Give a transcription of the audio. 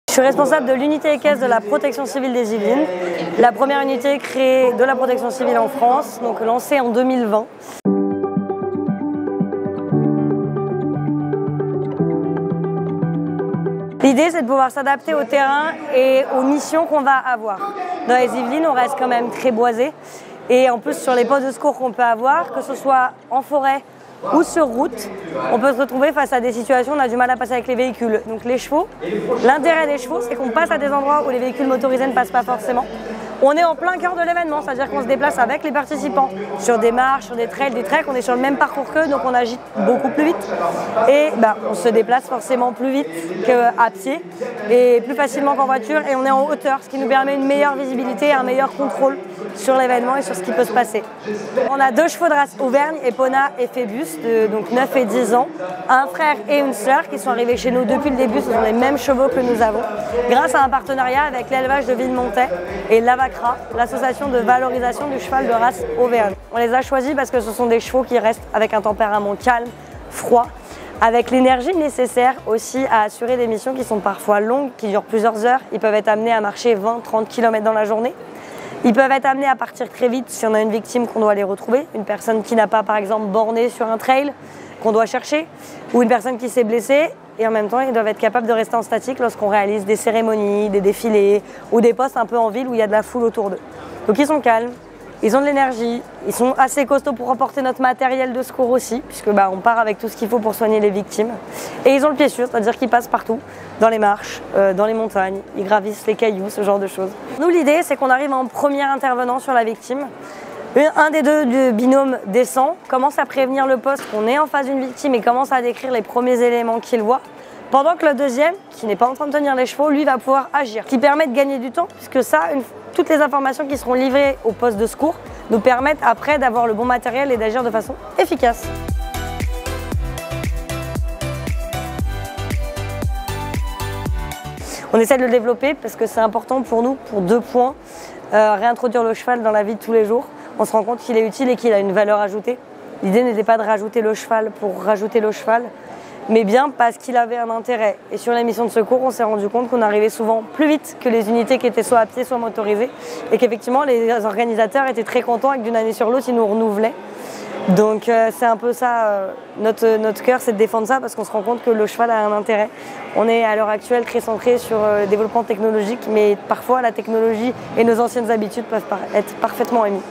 Je suis responsable de l'unité équestre de la protection civile des Yvelines, la première unité créée de la protection civile en France, donc lancée en 2020. L'idée, c'est de pouvoir s'adapter au terrain et aux missions qu'on va avoir. Dans les Yvelines, on reste quand même très boisé. Et en plus, sur les postes de secours qu'on peut avoir, que ce soit en forêt ou sur route, on peut se retrouver face à des situations où on a du mal à passer avec les véhicules. Donc les chevaux, l'intérêt des chevaux, c'est qu'on passe à des endroits où les véhicules motorisés ne passent pas forcément. On est en plein cœur de l'événement, c'est-à-dire qu'on se déplace avec les participants sur des marches, sur des trails, des treks, on est sur le même parcours qu'eux, donc on agit beaucoup plus vite. Et on se déplace forcément plus vite qu'à pied et plus facilement qu'en voiture, et on est en hauteur, ce qui nous permet une meilleure visibilité et un meilleur contrôle sur l'événement et sur ce qui peut se passer. On a 2 chevaux de race Auvergne, Epona et Phébus, de donc 9 et 10 ans, un frère et une sœur qui sont arrivés chez nous depuis le début, ce sont les mêmes chevaux que nous avons, grâce à un partenariat avec l'élevage de Villemontais et l'AVACRA, l'association de valorisation du cheval de race Auvergne. On les a choisis parce que ce sont des chevaux qui restent avec un tempérament calme, froid, avec l'énergie nécessaire aussi à assurer des missions qui sont parfois longues, qui durent plusieurs heures. Ils peuvent être amenés à marcher 20-30 km dans la journée. Ils peuvent être amenés à partir très vite si on a une victime qu'on doit aller retrouver, une personne qui n'a pas par exemple borné sur un trail qu'on doit chercher, ou une personne qui s'est blessée. Et en même temps, ils doivent être capables de rester en statique lorsqu'on réalise des cérémonies, des défilés ou des postes un peu en ville où il y a de la foule autour d'eux. Donc ils sont calmes, ils ont de l'énergie, ils sont assez costauds pour emporter notre matériel de secours aussi, puisque on part avec tout ce qu'il faut pour soigner les victimes. Et ils ont le pied sûr, c'est-à-dire qu'ils passent partout, dans les marches, dans les montagnes, ils gravissent les cailloux, ce genre de choses. Nous, l'idée, c'est qu'on arrive en premier intervenant sur la victime. Un des deux du binôme descend, commence à prévenir le poste qu'on est en face d'une victime et commence à décrire les premiers éléments qu'il voit. Pendant que le deuxième, qui n'est pas en train de tenir les chevaux, lui va pouvoir agir. Ce qui permet de gagner du temps, puisque ça, toutes les informations qui seront livrées au poste de secours nous permettent après d'avoir le bon matériel et d'agir de façon efficace. On essaie de le développer parce que c'est important pour nous, pour 2 points. Réintroduire le cheval dans la vie de tous les jours. On se rend compte qu'il est utile et qu'il a une valeur ajoutée. L'idée n'était pas de rajouter le cheval pour rajouter le cheval, mais bien parce qu'il avait un intérêt. Et sur les missions de secours, on s'est rendu compte qu'on arrivait souvent plus vite que les unités qui étaient soit à pied, soit motorisées, et qu'effectivement les organisateurs étaient très contents et que d'une année sur l'autre, ils nous renouvelaient. Donc c'est un peu ça, notre cœur, c'est de défendre ça parce qu'on se rend compte que le cheval a un intérêt. On est à l'heure actuelle très centré sur le développement technologique, mais parfois la technologie et nos anciennes habitudes peuvent être parfaitement émises.